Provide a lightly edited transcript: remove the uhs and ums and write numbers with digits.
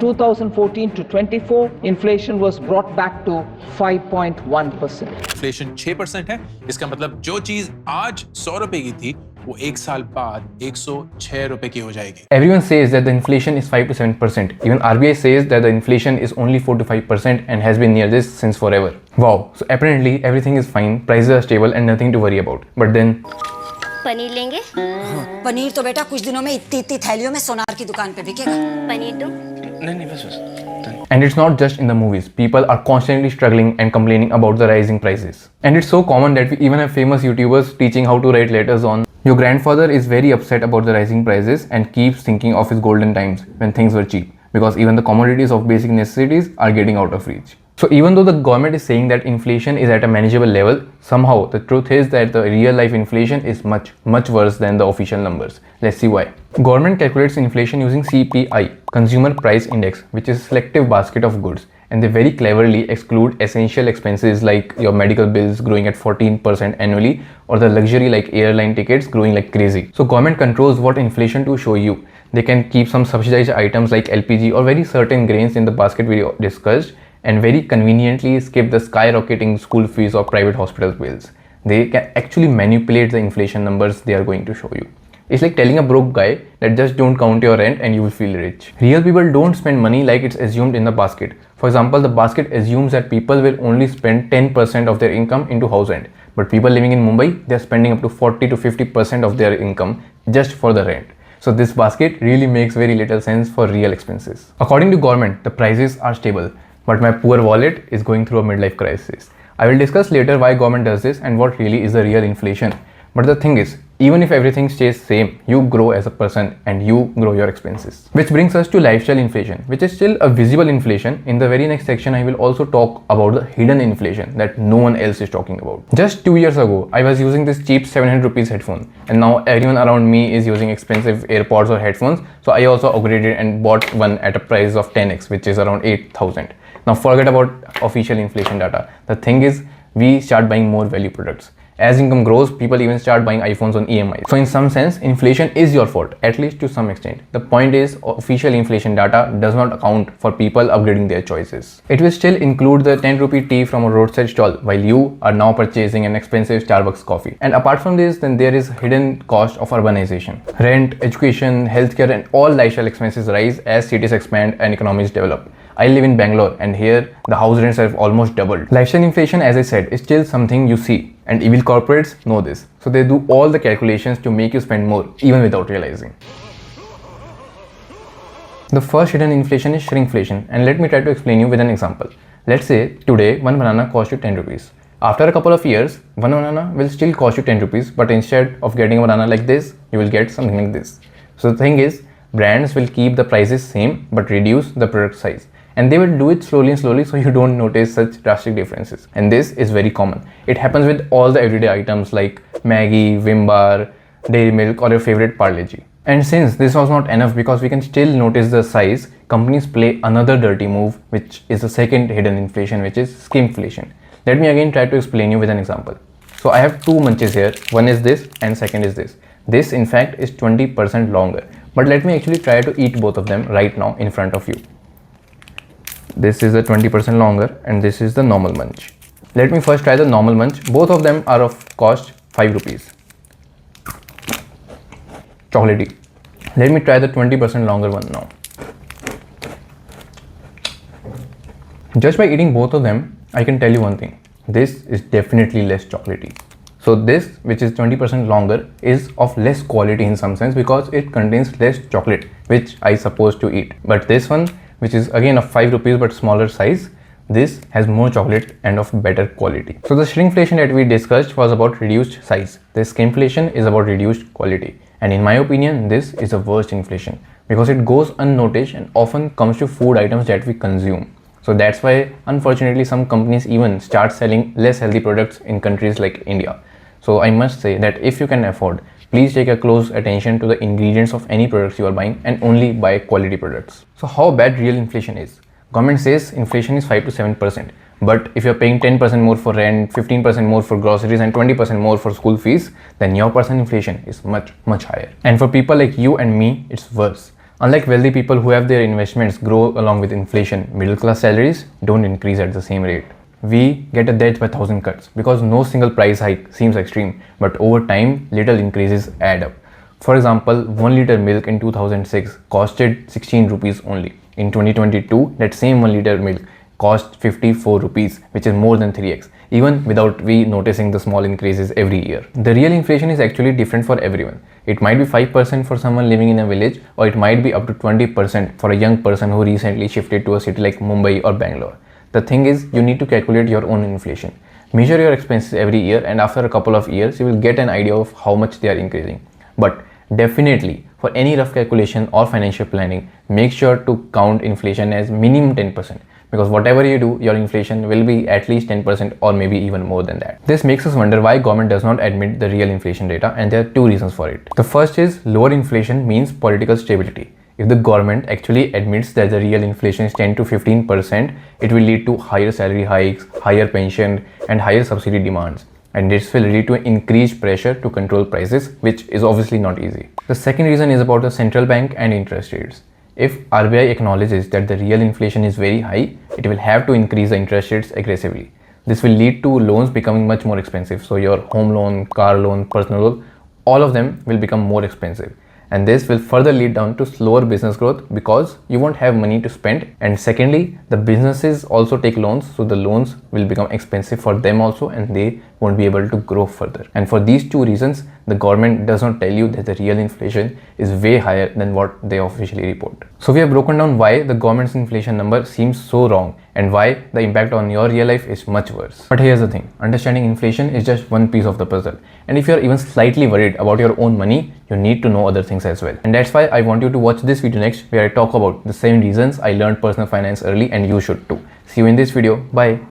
2014 to 24, inflation was brought back to 5.1%. Inflation 6% है। इसका मतलब जो चीज आज 100 रुपए की थी वो एक साल बाद 106 रुपए की हो जाएगी। Everyone says that the inflation is 5 to 7%. Even RBI says that the inflation is only 4 to 5% and has been near this since forever. Wow, so apparently everything is fine, prices are stable and nothing to worry about. But then paneer लेंगे? पनीर तो बेटा कुछ दिनों में इतनी थैलियों में सोनार की दुकान पे बिकेगा। पनीर दो? नहीं बस। And it's not just in the movies. People are constantly struggling and complaining about the rising prices. And it's so common that we even have famous YouTubers teaching how to write letters on. Your grandfather is very upset about the rising prices and keeps thinking of his golden times when things were cheap, because even the commodities of basic necessities are getting out of reach. So even though the government is saying that inflation is at a manageable level, somehow the truth is that the real life inflation is much worse than the official numbers. Let's see why. Government calculates inflation using CPI, Consumer Price Index, which is a selective basket of goods, and they very cleverly exclude essential expenses like your medical bills growing at 14% annually, or the luxury like airline tickets growing like crazy. So government controls what inflation to show you. They can keep some subsidized items like LPG or very certain grains in the basket we discussed, and very conveniently skip the skyrocketing school fees or private hospital bills. They can actually manipulate the inflation numbers they are going to show you. It's like telling a broke guy that just don't count your rent and you will feel rich. Real people don't spend money like it's assumed in the basket. For example, the basket assumes that people will only spend 10% of their income into house rent. But people living in Mumbai, they're spending up to 40 to 50% of their income just for the rent. So this basket really makes very little sense for real expenses. According to government, the prices are stable, but my poor wallet is going through a midlife crisis. I will discuss later why government does this and what really is the real inflation. But the thing is, even if everything stays same, you grow as a person and you grow your expenses. Which brings us to lifestyle inflation, which is still a visible inflation. In the very next section, I will also talk about the hidden inflation that no one else is talking about. Just 2 years ago, I was using this cheap 700 rupees headphone, and now everyone around me is using expensive AirPods or headphones. So I also upgraded and bought one at a price of 10x, which is around 8,000. Now forget about official inflation data. The thing is, we start buying more value products. As income grows, people even start buying iPhones on EMI. So in some sense, inflation is your fault, at least to some extent. The point is, official inflation data does not account for people upgrading their choices. It will still include the 10 rupee tea from a roadside stall while you are now purchasing an expensive Starbucks coffee. And apart from this, then there is hidden cost of urbanization. Rent, education, healthcare and all lifestyle expenses rise as cities expand and economies develop. I live in Bangalore and here the house rents have almost doubled. Lifestyle inflation, as I said, is still something you see, and evil corporates know this. So they do all the calculations to make you spend more even without realizing. The first hidden inflation is shrinkflation, and let me try to explain you with an example. Let's say today one banana costs you 10 rupees. After a couple of years, one banana will still cost you 10 rupees, but instead of getting a banana like this, you will get something like this. So the thing is, brands will keep the prices same but reduce the product size. And they will do it slowly so you don't notice such drastic differences. And this is very common. It happens with all the everyday items like Maggi, Vim Bar, Dairy Milk or your favorite Parle-G. And since this was not enough because we can still notice the size, companies play another dirty move, which is the second hidden inflation, which is skimpflation. Let me again try to explain you with an example. So I have two munches here. One is this and second is this. This in fact is 20% longer. But let me actually try to eat both of them right now in front of you. This is the 20% longer and this is the normal munch. Let me first try the normal munch. Both of them are of cost 5 rupees. Chocolatey. Let me try the 20% longer one now. Just by eating both of them, I can tell you one thing. This is definitely less chocolatey. So this, which is 20% longer, is of less quality in some sense because it contains less chocolate, which I suppose to eat. But this one, which is again of 5 rupees but smaller size, this has more chocolate and of better quality. So the shrinkflation that we discussed was about reduced size. The skimpflation is about reduced quality. And in my opinion, this is the worst inflation because it goes unnoticed and often comes to food items that we consume. So that's why unfortunately some companies even start selling less healthy products in countries like India. So I must say that if you can afford, please take a close attention to the ingredients of any products you are buying and only buy quality products. So how bad real inflation is? Government says inflation is 5 to 7%. But if you're paying 10% more for rent, 15% more for groceries and 20% more for school fees, then your personal inflation is much higher. And for people like you and me, it's worse. Unlike wealthy people who have their investments grow along with inflation, middle class salaries don't increase at the same rate. We get a death by 1,000 cuts because no single price hike seems extreme, but over time, little increases add up. For example, 1 liter milk in 2006 costed 16 rupees only. In 2022, that same 1 liter milk cost 54 rupees, which is more than 3x, even without we noticing the small increases every year. The real inflation is actually different for everyone. It might be 5% for someone living in a village, or it might be up to 20% for a young person who recently shifted to a city like Mumbai or Bangalore. The thing is, you need to calculate your own inflation. Measure your expenses every year, and after a couple of years, you will get an idea of how much they are increasing. But definitely, for any rough calculation or financial planning, make sure to count inflation as minimum 10%. Because whatever you do, your inflation will be at least 10% or maybe even more than that. This makes us wonder why government does not admit the real inflation data, and there are two reasons for it. The first is lower inflation means political stability. If the government actually admits that the real inflation is 10 to 15%, it will lead to higher salary hikes, higher pension, and higher subsidy demands. And this will lead to increased pressure to control prices, which is obviously not easy. The second reason is about the central bank and interest rates. If RBI acknowledges that the real inflation is very high, it will have to increase the interest rates aggressively. This will lead to loans becoming much more expensive. So your home loan, car loan, personal loan, all of them will become more expensive. And this will further lead down to slower business growth because you won't have money to spend. And secondly, the businesses also take loans, so the loans will become expensive for them also, and they won't be able to grow further. And for these two reasons, the government does not tell you that the real inflation is way higher than what they officially report. So we have broken down why the government's inflation number seems so wrong and why the impact on your real life is much worse. But here's the thing, understanding inflation is just one piece of the puzzle. And if you're even slightly worried about your own money, you need to know other things as well. And that's why I want you to watch this video next, where I talk about the 7 reasons I learned personal finance early, and you should too. See you in this video. Bye.